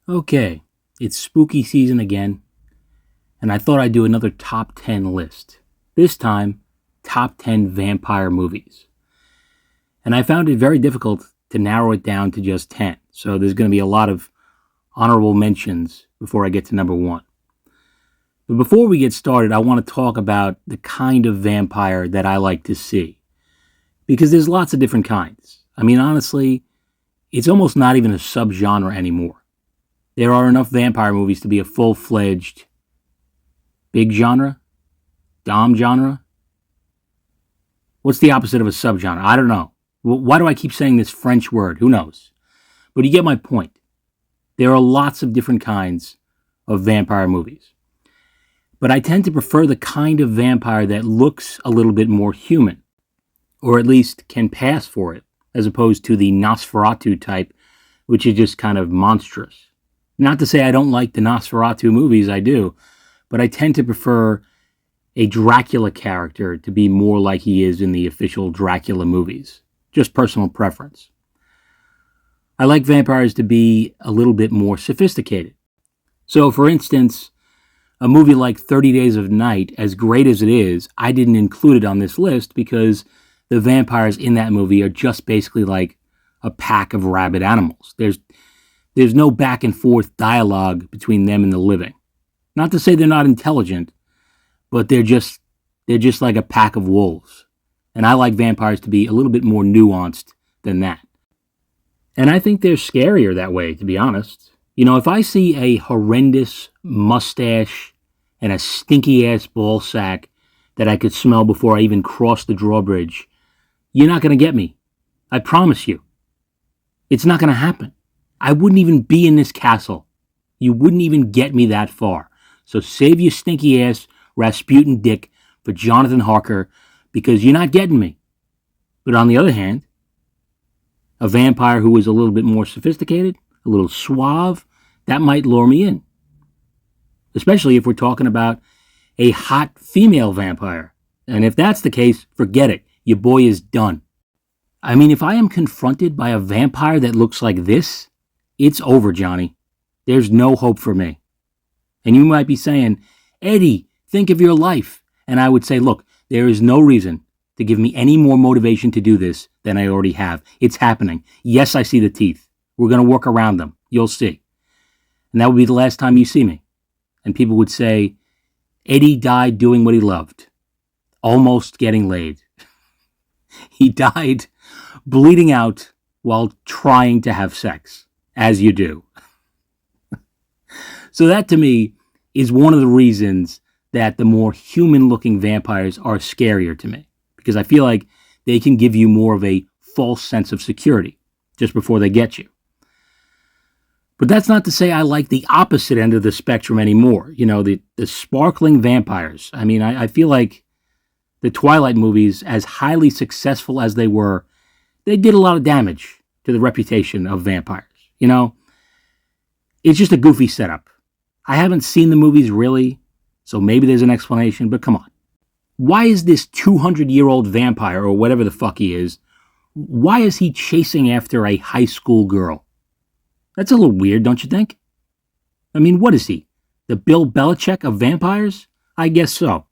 Okay, it's spooky season again, and I thought I'd do another top 10 list. This time, top 10 vampire movies. And I found it very difficult to narrow it down to just 10, so there's going to be a lot of honorable mentions before I get to number one. But before we get started, I want to talk about the kind of vampire that I like to see. Because there's lots of different kinds. I mean, honestly, it's almost not even a subgenre anymore. There are enough vampire movies to be a full-fledged big genre? Dom genre? What's the opposite of a subgenre? I don't know. Why do I keep saying this French word? Who knows? But you get my point. There are lots of different kinds of vampire movies. But I tend to prefer the kind of vampire that looks a little bit more human, or at least can pass for it, as opposed to the Nosferatu type, which is just kind of monstrous. Not to say I don't like the Nosferatu movies, I do, but I tend to prefer a Dracula character to be more like he is in the official Dracula movies. Just personal preference. I like vampires to be a little bit more sophisticated. So, for instance, a movie like 30 Days of Night, as great as it is, I didn't include it on this list because the vampires in that movie are just basically like a pack of rabid animals. There's no back and forth dialogue between them and the living. Not to say they're not intelligent, but they're just like a pack of wolves. And I like vampires to be a little bit more nuanced than that. And I think they're scarier that way, to be honest. You know, if I see a horrendous mustache and a stinky-ass ball sack that I could smell before I even cross the drawbridge, you're not going to get me. I promise you. It's not going to happen. I wouldn't even be in this castle. You wouldn't even get me that far. So save your stinky ass Rasputin dick for Jonathan Harker because you're not getting me. But on the other hand, a vampire who is a little bit more sophisticated, a little suave, that might lure me in. Especially if we're talking about a hot female vampire. And if that's the case, forget it. Your boy is done. I mean, if I am confronted by a vampire that looks like this, it's over, Johnny. There's no hope for me. And you might be saying, Eddie, think of your life. And I would say, look, there is no reason to give me any more motivation to do this than I already have. It's happening. Yes, I see the teeth. We're going to work around them. You'll see. And that would be the last time you see me. And people would say, Eddie died doing what he loved. Almost getting laid. He died bleeding out while trying to have sex. As you do. So that to me is one of the reasons that the more human-looking vampires are scarier to me. Because I feel like they can give you more of a false sense of security just before they get you. But that's not to say I like the opposite end of the spectrum anymore. You know, the sparkling vampires. I mean, I feel like the Twilight movies, as highly successful as they were, they did a lot of damage to the reputation of vampires. You know, it's just a goofy setup. I haven't seen the movies really, so maybe there's an explanation, but come on. Why is this 200-year-old vampire, or whatever the fuck he is, why is he chasing after a high school girl? That's a little weird, don't you think? I mean, what is he? The Bill Belichick of vampires? I guess so.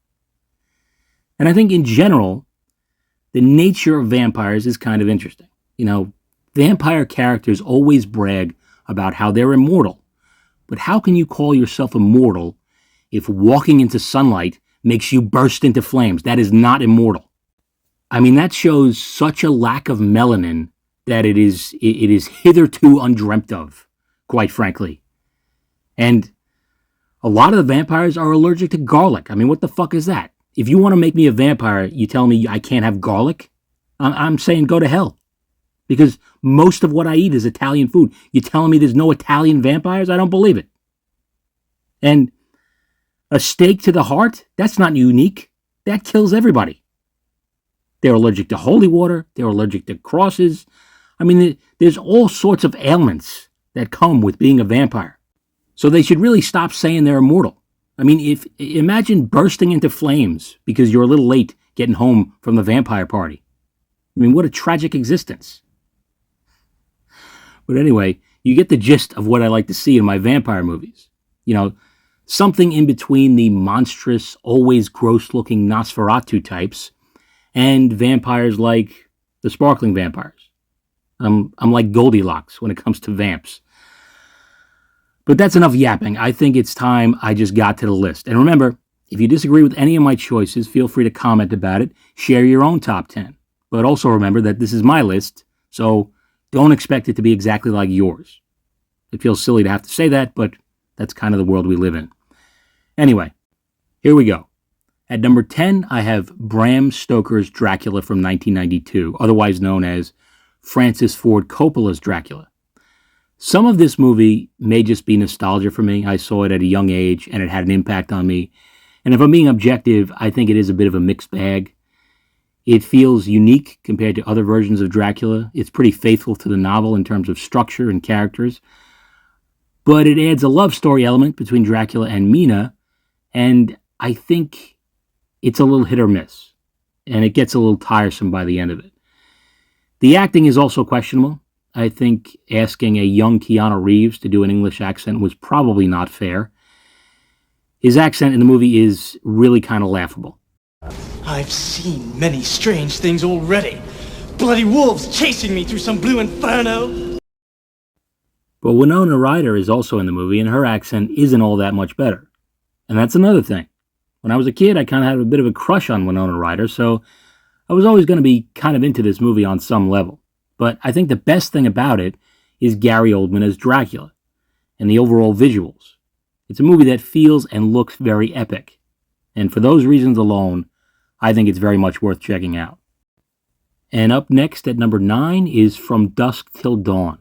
And I think in general, the nature of vampires is kind of interesting. You know, vampire characters always brag about how they're immortal. But how can you call yourself immortal if walking into sunlight makes you burst into flames? That is not immortal. I mean, that shows such a lack of melanin that it is hitherto undreamt of, quite frankly. And a lot of the vampires are allergic to garlic. I mean, what the fuck is that? If you want to make me a vampire, you tell me I can't have garlic? I'm saying go to hell. Because most of what I eat is Italian food. You're telling me there's no Italian vampires? I don't believe it. And a stake to the heart? That's not unique. That kills everybody. They're allergic to holy water. They're allergic to crosses. I mean, there's all sorts of ailments that come with being a vampire. So they should really stop saying they're immortal. I mean, imagine bursting into flames because you're a little late getting home from the vampire party. I mean, what a tragic existence. But anyway, You get the gist of what I like to see in my vampire movies. You know, something in between the monstrous, always gross-looking Nosferatu types and vampires like the sparkling vampires. I'm like Goldilocks when it comes to vamps. But that's enough yapping. I think it's time I just got to the list. And remember, if you disagree with any of my choices, feel free to comment about it. Share your own top 10. But also remember that this is my list, so don't expect it to be exactly like yours. It feels silly to have to say that, but that's kind of the world we live in. Anyway, here we go. At number 10, I have Bram Stoker's Dracula from 1992, otherwise known as Francis Ford Coppola's Dracula. Some of this movie may just be nostalgia for me. I saw it at a young age, and it had an impact on me. And if I'm being objective, I think it is a bit of a mixed bag. It feels unique compared to other versions of Dracula. It's pretty faithful to the novel in terms of structure and characters. But it adds a love story element between Dracula and Mina, and I think it's a little hit or miss. And it gets a little tiresome by the end of it. The acting is also questionable. I think asking a young Keanu Reeves to do an English accent was probably not fair. His accent in the movie is really kind of laughable. I've seen many strange things already. Bloody wolves chasing me through some blue inferno. But Winona Ryder is also in the movie, and her accent isn't all that much better. And that's another thing. When I was a kid, I kind of had a bit of a crush on Winona Ryder, so I was always going to be kind of into this movie on some level. But I think the best thing about it is Gary Oldman as Dracula and the overall visuals. It's a movie that feels and looks very epic. And for those reasons alone, I think it's very much worth checking out. And up next at number 9 is From Dusk Till Dawn.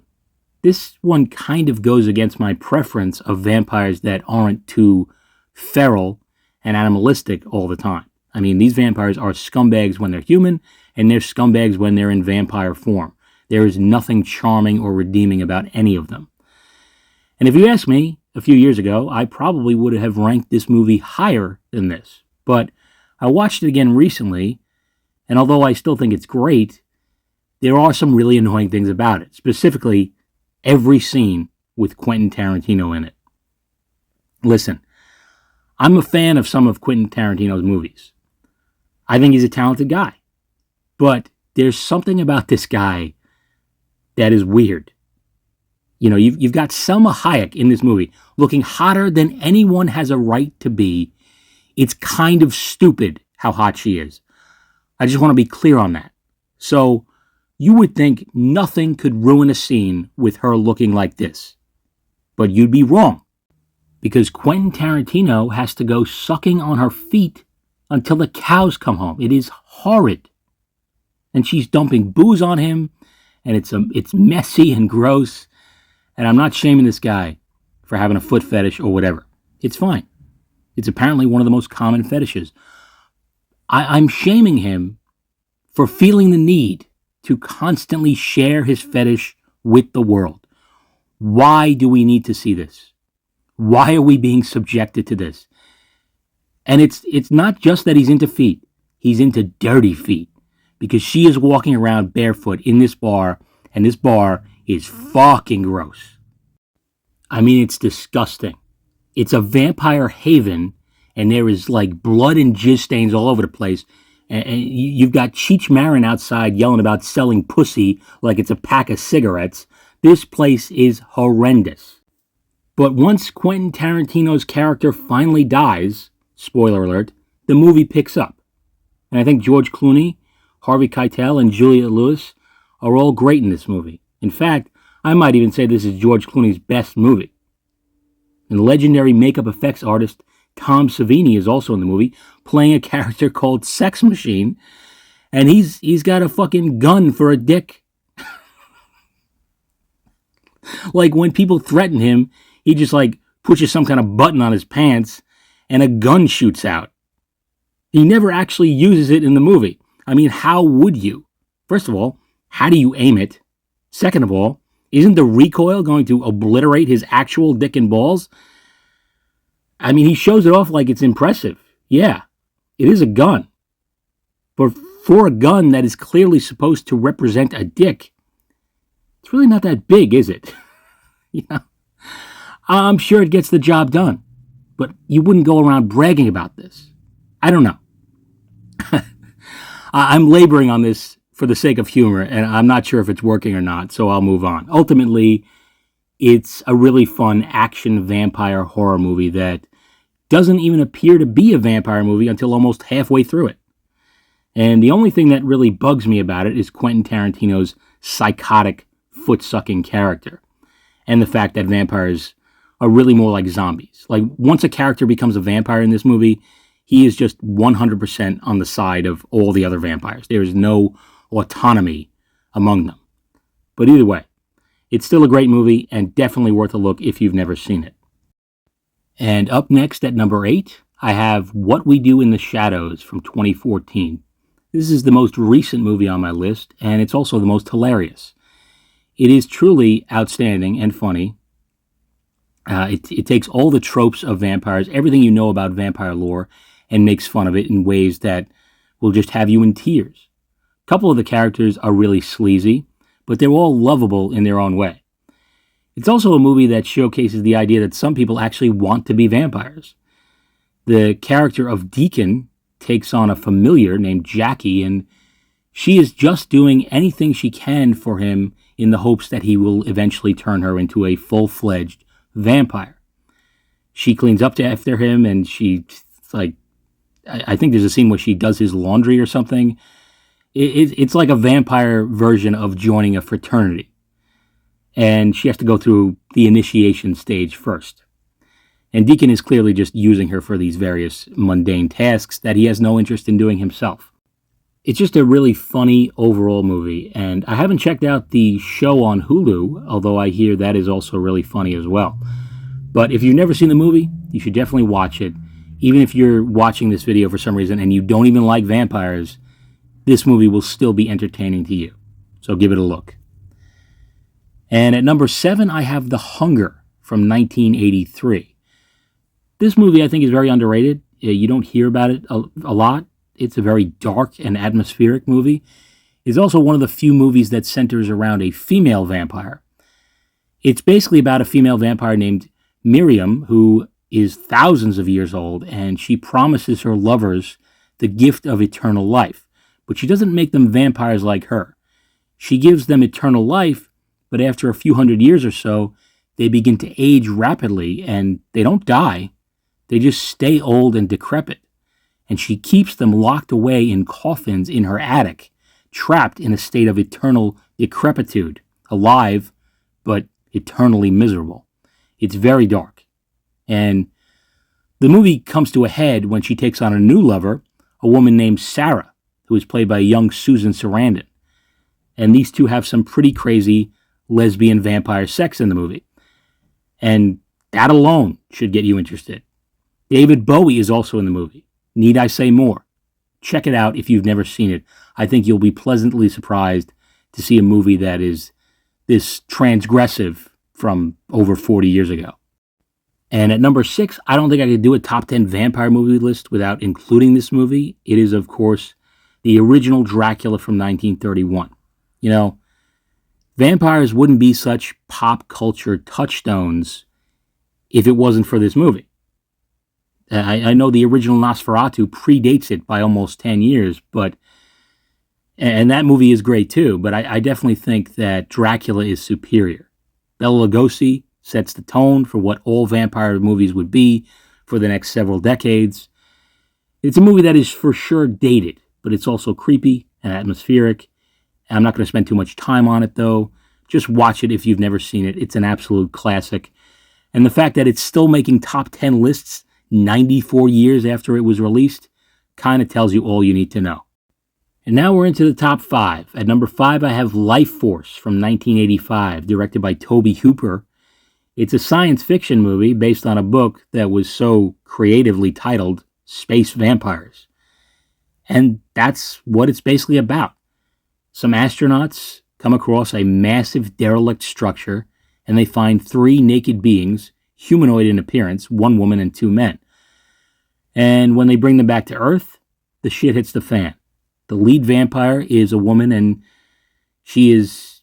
This one kind of goes against my preference of vampires that aren't too feral and animalistic all the time. I mean, these vampires are scumbags when they're human, and they're scumbags when they're in vampire form. There is nothing charming or redeeming about any of them. And if you ask me, a few years ago, I probably would have ranked this movie higher than this. But I watched it again recently, and although I still think it's great, there are some really annoying things about it. Specifically, every scene with Quentin Tarantino in it. Listen, I'm a fan of some of Quentin Tarantino's movies. I think he's a talented guy. But there's something about this guy that is weird. You know, you've got Selma Hayek in this movie looking hotter than anyone has a right to be. It's kind of stupid how hot she is. I just want to be clear on that. So you would think nothing could ruin a scene with her looking like this. But you'd be wrong. Because Quentin Tarantino has to go sucking on her feet until the cows come home. It is horrid. And she's dumping booze on him, and it's messy and gross. And I'm not shaming this guy for having a foot fetish or whatever. It's fine. It's apparently one of the most common fetishes. I'm shaming him for feeling the need to constantly share his fetish with the world. Why do we need to see this? Why are we being subjected to this? And it's not just that he's into feet. He's into dirty feet. Because she is walking around barefoot in this bar, and this bar is fucking gross. I mean, it's disgusting. It's a vampire haven, and there is like blood and jizz stains all over the place. And you've got Cheech Marin outside yelling about selling pussy like it's a pack of cigarettes. This place is horrendous. But once Quentin Tarantino's character finally dies, spoiler alert, the movie picks up. And I think George Clooney, Harvey Keitel, and Juliette Lewis are all great in this movie. In fact, I might even say this is George Clooney's best movie. And legendary makeup effects artist Tom Savini is also in the movie, playing a character called Sex Machine, and he's got a fucking gun for a dick. Like when people threaten him, he just like pushes some kind of button on his pants and a gun shoots out. He never actually uses it in the movie. I mean, how would you? First of all, how do you aim it? Second of all, isn't the recoil going to obliterate his actual dick and balls? I mean, he shows it off like it's impressive. Yeah, it is a gun. But for a gun that is clearly supposed to represent a dick, it's really not that big, is it? You know, I'm sure it gets the job done, but you wouldn't go around bragging about this. I don't know. I'm laboring on this for the sake of humor, and I'm not sure if it's working or not, so I'll move on. Ultimately, it's a really fun action vampire horror movie that doesn't even appear to be a vampire movie until almost halfway through it. And the only thing that really bugs me about it is Quentin Tarantino's psychotic, foot-sucking character, and the fact that vampires are really more like zombies. Like, once a character becomes a vampire in this movie, he is just 100% on the side of all the other vampires. There is no autonomy among them. But either way, it's still a great movie and definitely worth a look if you've never seen it. And up next at number 8, I have What We Do in the Shadows from 2014. This is the most recent movie on my list, and it's also the most hilarious. It is truly outstanding and funny. It takes all the tropes of vampires, everything you know about vampire lore, and makes fun of it in ways that will just have you in tears. A couple of the characters are really sleazy, but they're all lovable in their own way. It's also a movie that showcases the idea that some people actually want to be vampires. The character of Deacon takes on a familiar named Jackie, and she is just doing anything she can for him in the hopes that he will eventually turn her into a full-fledged vampire. She cleans up after him, and I think there's a scene where she does his laundry or something. It's like a vampire version of joining a fraternity. And she has to go through the initiation stage first. And Deacon is clearly just using her for these various mundane tasks that he has no interest in doing himself. It's just a really funny overall movie, and I haven't checked out the show on Hulu, although I hear that is also really funny as well. But if you've never seen the movie, you should definitely watch it. Even if you're watching this video for some reason and you don't even like vampires, this movie will still be entertaining to you. So give it a look. And at number 7, I have The Hunger from 1983. This movie, I think, is very underrated. You don't hear about it a lot. It's a very dark and atmospheric movie. It's also one of the few movies that centers around a female vampire. It's basically about a female vampire named Miriam, who is thousands of years old, and she promises her lovers the gift of eternal life. But she doesn't make them vampires like her. She gives them eternal life, but after a few hundred years or so, they begin to age rapidly, and they don't die. They just stay old and decrepit. And she keeps them locked away in coffins in her attic, trapped in a state of eternal decrepitude, alive, but eternally miserable. It's very dark. And the movie comes to a head when she takes on a new lover, a woman named Sarah, who is played by young Susan Sarandon. And these two have some pretty crazy lesbian vampire sex in the movie. And that alone should get you interested. David Bowie is also in the movie. Need I say more? Check it out if you've never seen it. I think you'll be pleasantly surprised to see a movie that is this transgressive from over 40 years ago. And at number 6, I don't think I could do a top 10 vampire movie list without including this movie. It is, of course, the original Dracula from 1931. You know, vampires wouldn't be such pop culture touchstones if it wasn't for this movie. I know the original Nosferatu predates it by almost 10 years, and that movie is great too, but I definitely think that Dracula is superior. Bela Lugosi sets the tone for what all vampire movies would be for the next several decades. It's a movie that is for sure dated, but it's also creepy and atmospheric. I'm not going to spend too much time on it, though. Just watch it if you've never seen it. It's an absolute classic. And the fact that it's still making top 10 lists 94 years after it was released kind of tells you all you need to know. And now we're into the top 5. At number 5, I have Life Force from 1985, directed by Tobe Hooper. It's a science fiction movie based on a book that was so creatively titled Space Vampires. And that's what it's basically about. Some astronauts come across a massive derelict structure, and they find 3 naked beings, humanoid in appearance, 1 woman and 2 men. And when they bring them back to Earth, the shit hits the fan. The lead vampire is a woman, and she is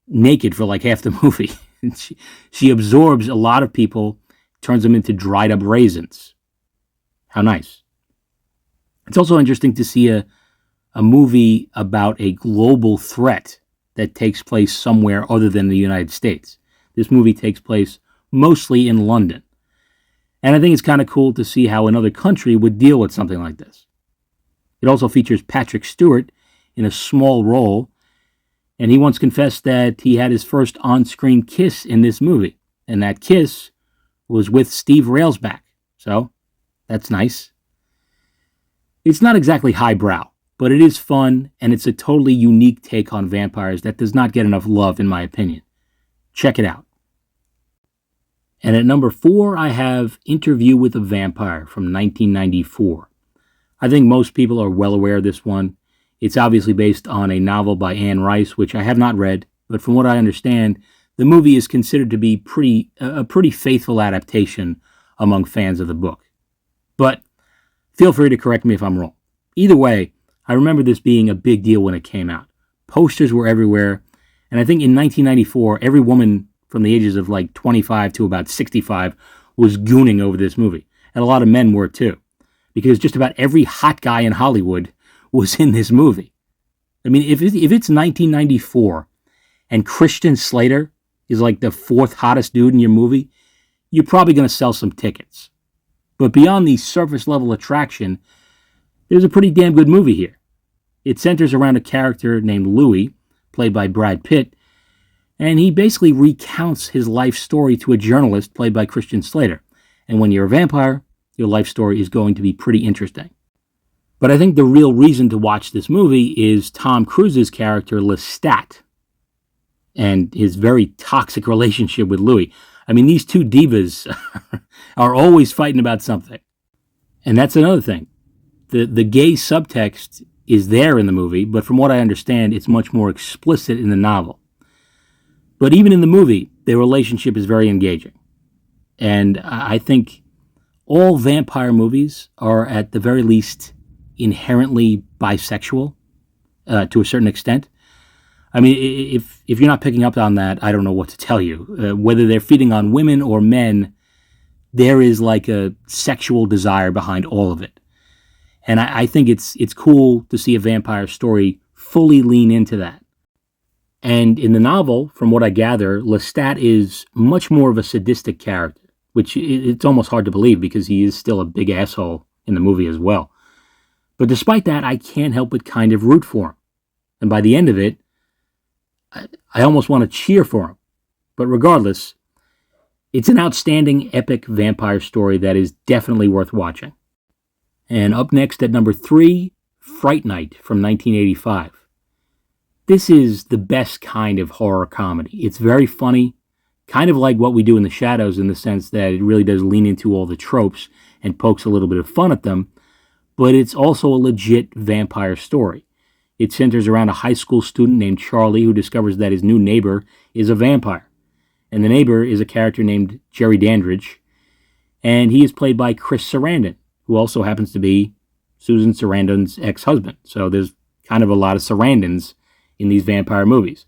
naked for like half the movie. She absorbs a lot of people, turns them into dried up raisins. How nice. It's also interesting to see a movie about a global threat that takes place somewhere other than the United States. This movie takes place mostly in London. And I think it's kind of cool to see how another country would deal with something like this. It also features Patrick Stewart in a small role, and he once confessed that he had his first on-screen kiss in this movie, and that kiss was with Steve Railsback. So, that's nice. It's not exactly highbrow, but it is fun, and it's a totally unique take on vampires that does not get enough love, in my opinion. Check it out. And at number 4, I have Interview with a Vampire from 1994. I think most people are well aware of this one. It's obviously based on a novel by Anne Rice, which I have not read, but from what I understand, the movie is considered to be a pretty faithful adaptation among fans of the book. But feel free to correct me if I'm wrong. Either way, I remember this being a big deal when it came out. Posters were everywhere, and I think in 1994, every woman from the ages of like 25 to about 65 was gooning over this movie. And a lot of men were too, because just about every hot guy in Hollywood was in this movie. I mean, if it's 1994 and Christian Slater is like the 4th hottest dude in your movie, you're probably going to sell some tickets. But beyond the surface level attraction, there's a pretty damn good movie here. It centers around a character named Louis, played by Brad Pitt, and he basically recounts his life story to a journalist played by Christian Slater. And when you're a vampire, your life story is going to be pretty interesting. But I think the real reason to watch this movie is Tom Cruise's character Lestat and his very toxic relationship with Louis. I mean, these two divas are always fighting about something. And that's another thing. The gay subtext is there in the movie, but from what I understand, it's much more explicit in the novel. But even in the movie, their relationship is very engaging. And I think all vampire movies are, at the very least, inherently bisexual to a certain extent. I mean, if you're not picking up on that, I don't know what to tell you. Whether they're feeding on women or men, there is like a sexual desire behind all of it. And I think it's cool to see a vampire story fully lean into that. And in the novel, from what I gather, Lestat is much more of a sadistic character, which it's almost hard to believe because he is still a big asshole in the movie as well. But despite that, I can't help but kind of root for him. And by the end of it, I almost want to cheer for him. But regardless, it's an outstanding, epic vampire story that is definitely worth watching. And up next at number 3, Fright Night from 1985. This is the best kind of horror comedy. It's very funny, kind of like What We Do in the Shadows in the sense that it really does lean into all the tropes and pokes a little bit of fun at them, but it's also a legit vampire story. It centers around a high school student named Charlie who discovers that his new neighbor is a vampire. And the neighbor is a character named Jerry Dandridge, and he is played by Chris Sarandon, who also happens to be Susan Sarandon's ex-husband. So there's kind of a lot of Sarandons in these vampire movies.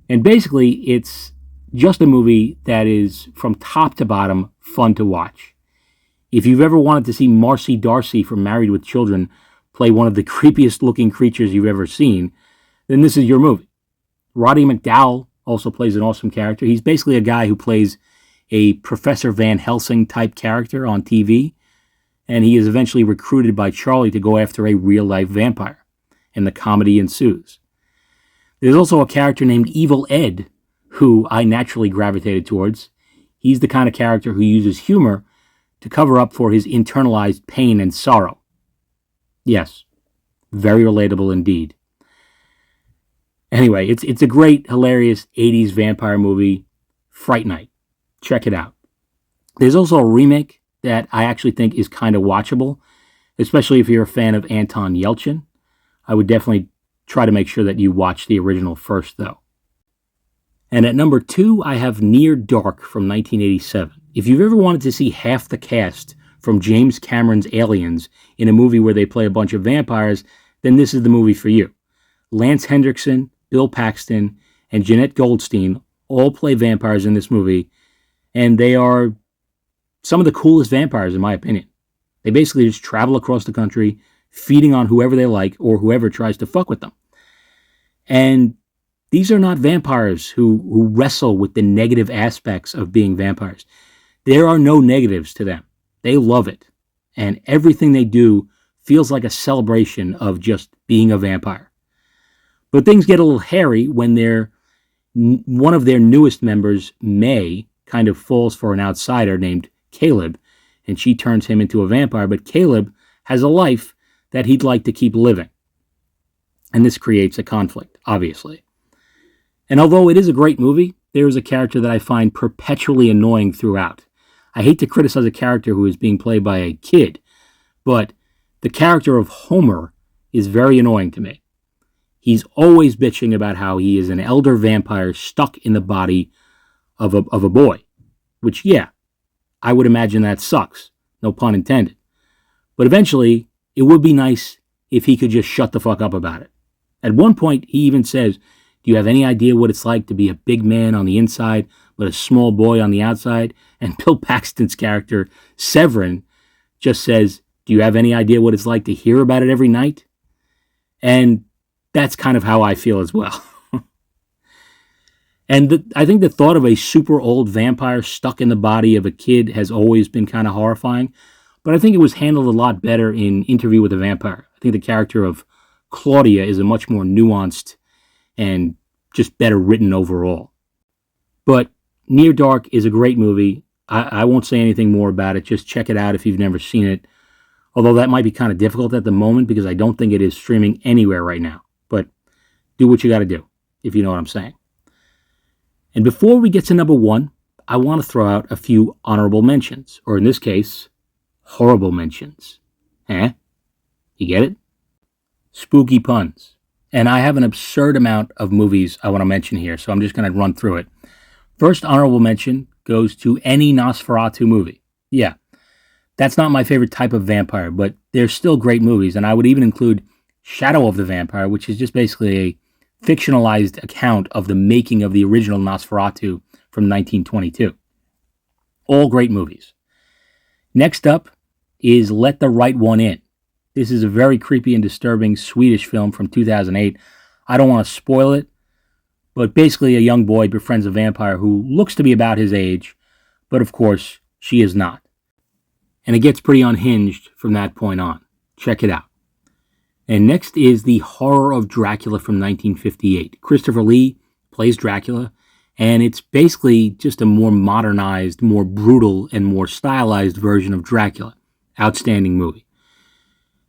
And basically, it's just a movie that is, from top to bottom, fun to watch. If you've ever wanted to see Marcy Darcy from Married with Children play one of the creepiest looking creatures you've ever seen, then this is your movie. Roddy McDowall also plays an awesome character. He's basically a guy who plays a Professor Van Helsing type character on TV, and he is eventually recruited by Charlie to go after a real-life vampire, and the comedy ensues. There's also a character named Evil Ed, who I naturally gravitated towards. He's the kind of character who uses humor to cover up for his internalized pain and sorrow. Yes, very relatable indeed. Anyway, it's a great, hilarious 80s vampire movie, Fright Night. Check it out. There's also a remake that I actually think is kind of watchable, especially if you're a fan of Anton Yelchin. I would definitely try to make sure that you watch the original first, though. And at number 2, I have Near Dark from 1987. If you've ever wanted to see half the cast from James Cameron's Aliens in a movie where they play a bunch of vampires, then this is the movie for you. Lance Hendrickson, Bill Paxton, and Jeanette Goldstein all play vampires in this movie, and they are some of the coolest vampires, in my opinion. They basically just travel across the country, feeding on whoever they like or whoever tries to fuck with them. And these are not vampires who wrestle with the negative aspects of being vampires. There are no negatives to them. They love it. And everything they do feels like a celebration of just being a vampire. But things get a little hairy when one of their newest members, May, kind of falls for an outsider named Caleb, and she turns him into a vampire, but Caleb has a life that he'd like to keep living. And this creates a conflict, obviously. And although it is a great movie, there is a character that I find perpetually annoying throughout. I hate to criticize a character who is being played by a kid, but the character of Homer is very annoying to me. He's always bitching about how he is an elder vampire stuck in the body of a boy, which, yeah, I would imagine that sucks, no pun intended. But eventually, it would be nice if he could just shut the fuck up about it. At one point, he even says, "Do you have any idea what it's like to be a big man on the inside, but a small boy on the outside?" And Bill Paxton's character, Severin, just says, "Do you have any idea what it's like to hear about it every night?" And that's kind of how I feel as well. And I think the thought of a super old vampire stuck in the body of a kid has always been kind of horrifying. But I think it was handled a lot better in Interview with a Vampire. I think the character of Claudia is a much more nuanced and just better written overall. But Near Dark is a great movie. I won't say anything more about it. Just check it out if you've never seen it. Although that might be kind of difficult at the moment because I don't think it is streaming anywhere right now. But do what you got to do, if you know what I'm saying. And before we get to number one, I want to throw out a few honorable mentions, or in this case, horrible mentions. You get it? Spooky puns. And I have an absurd amount of movies I want to mention here, so I'm just going to run through it. First honorable mention goes to any Nosferatu movie. Yeah, that's not my favorite type of vampire, but they're still great movies, and I would even include Shadow of the Vampire, which is just basically a fictionalized account of the making of the original Nosferatu from 1922. All great movies. Next up is Let the Right One In. This is a very creepy and disturbing Swedish film from 2008. I don't want to spoil it, but basically a young boy befriends a vampire who looks to be about his age, but of course, she is not. And it gets pretty unhinged from that point on. Check it out. And next is The Horror of Dracula from 1958. Christopher Lee plays Dracula, and it's basically just a more modernized, more brutal, and more stylized version of Dracula. Outstanding movie.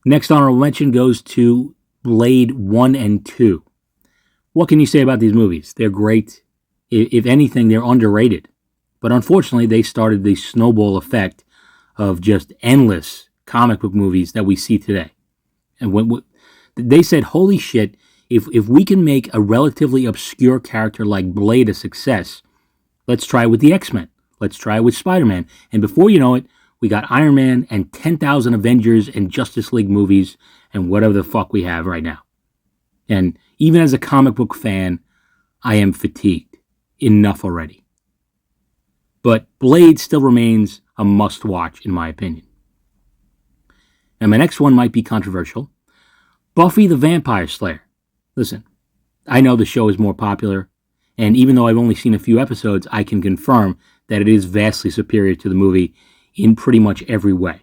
Next honorable mention goes to Blade 1 and 2. What can you say about these movies? They're great. If anything, they're underrated. But unfortunately, they started the snowball effect of just endless comic book movies that we see today. And when they said, holy shit, if we can make a relatively obscure character like Blade a success, let's try it with the X-Men. Let's try it with Spider-Man. And before you know it, we got Iron Man and 10,000 Avengers and Justice League movies and whatever the fuck we have right now. And even as a comic book fan, I am fatigued. Enough already. But Blade still remains a must-watch, in my opinion. And my next one might be controversial. Buffy the Vampire Slayer. Listen, I know the show is more popular, and even though I've only seen a few episodes, I can confirm that it is vastly superior to the movie in pretty much every way.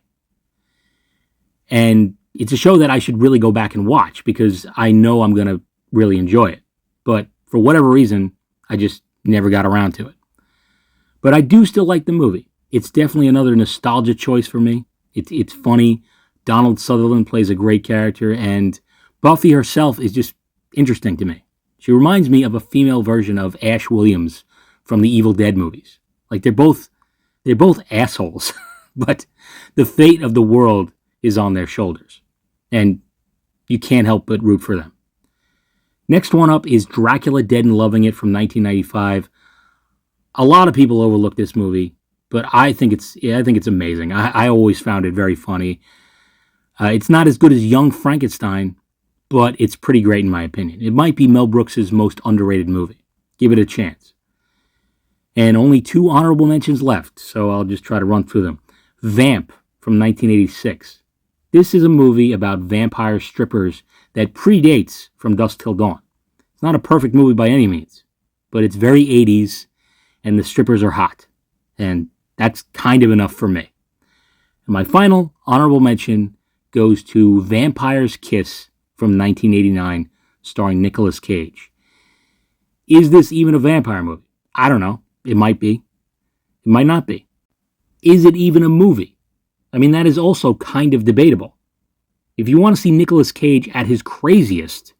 And it's a show that I should really go back and watch because I know I'm going to really enjoy it. But for whatever reason, I just never got around to it. But I do still like the movie. It's definitely another nostalgia choice for me. It's funny. Donald Sutherland plays a great character, and Buffy herself is just interesting to me. She reminds me of a female version of Ash Williams from the Evil Dead movies. Like they're both assholes, but the fate of the world is on their shoulders, and you can't help but root for them. Next one up is Dracula Dead and Loving It from 1995. A lot of people overlook this movie, but I think it's amazing. I always found it very funny. It's not as good as Young Frankenstein, but it's pretty great in my opinion. It might be Mel Brooks' most underrated movie. Give it a chance. And only 2 honorable mentions left, so I'll just try to run through them. Vamp from 1986. This is a movie about vampire strippers that predates From Dusk Till Dawn. It's not a perfect movie by any means, but it's very 80s, and the strippers are hot. And that's kind of enough for me. And my final honorable mention goes to Vampire's Kiss from 1989, starring Nicolas Cage. Is this even a vampire movie? I don't know. It might be. It might not be. Is it even a movie? I mean, that is also kind of debatable. If you want to see Nicolas Cage at his craziest,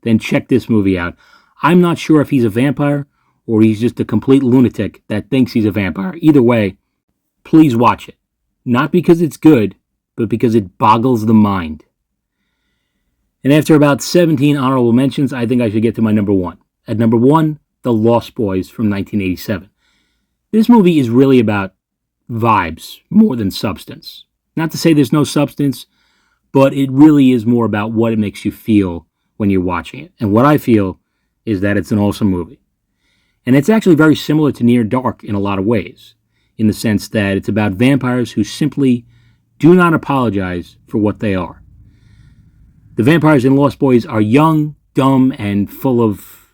then check this movie out. I'm not sure if he's a vampire or he's just a complete lunatic that thinks he's a vampire. Either way, please watch it. Not because it's good, but because it boggles the mind. And after about 17 honorable mentions, I think I should get to my number 1. At number 1, The Lost Boys from 1987. This movie is really about vibes more than substance. Not to say there's no substance, but it really is more about what it makes you feel when you're watching it. And what I feel is that it's an awesome movie. And it's actually very similar to Near Dark in a lot of ways, in the sense that it's about vampires who simply do not apologize for what they are. The vampires in Lost Boys are young, dumb, and full of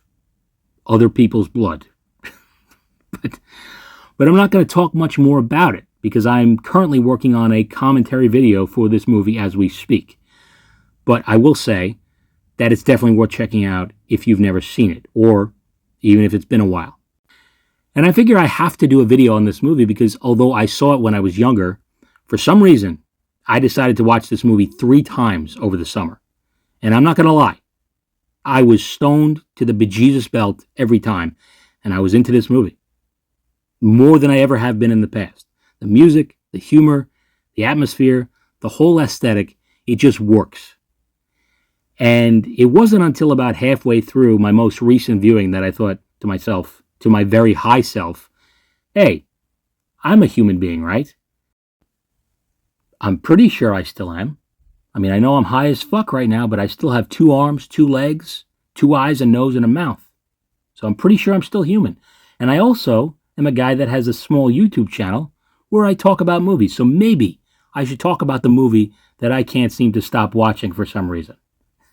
other people's blood. But I'm not going to talk much more about it because I'm currently working on a commentary video for this movie as we speak. But I will say that it's definitely worth checking out if you've never seen it, or even if it's been a while. And I figure I have to do a video on this movie because although I saw it when I was younger, for some reason, I decided to watch this movie 3 times over the summer. And I'm not going to lie, I was stoned to the bejesus belt every time, and I was into this movie. More than I ever have been in the past. The music, the humor, the atmosphere, the whole aesthetic, it just works. And it wasn't until about halfway through my most recent viewing that I thought to myself, to my very high self, hey, I'm a human being, right? I'm pretty sure I still am. I mean, I know I'm high as fuck right now, but I still have 2 arms, 2 legs, 2 eyes, a nose, and a mouth. So I'm pretty sure I'm still human. And I also am a guy that has a small YouTube channel where I talk about movies. So maybe I should talk about the movie that I can't seem to stop watching for some reason.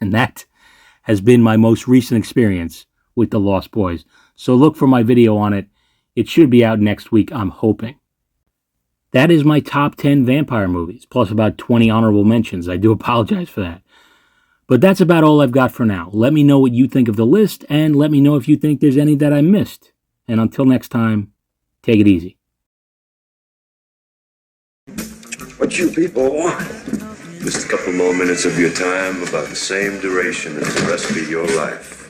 And that has been my most recent experience with The Lost Boys. So look for my video on it. It should be out next week, I'm hoping. That is my top 10 vampire movies, plus about 20 honorable mentions. I do apologize for that. But that's about all I've got for now. Let me know what you think of the list, and let me know if you think there's any that I missed. And until next time, take it easy. What you people want? Just a couple more minutes of your time, about the same duration as the rest of your life.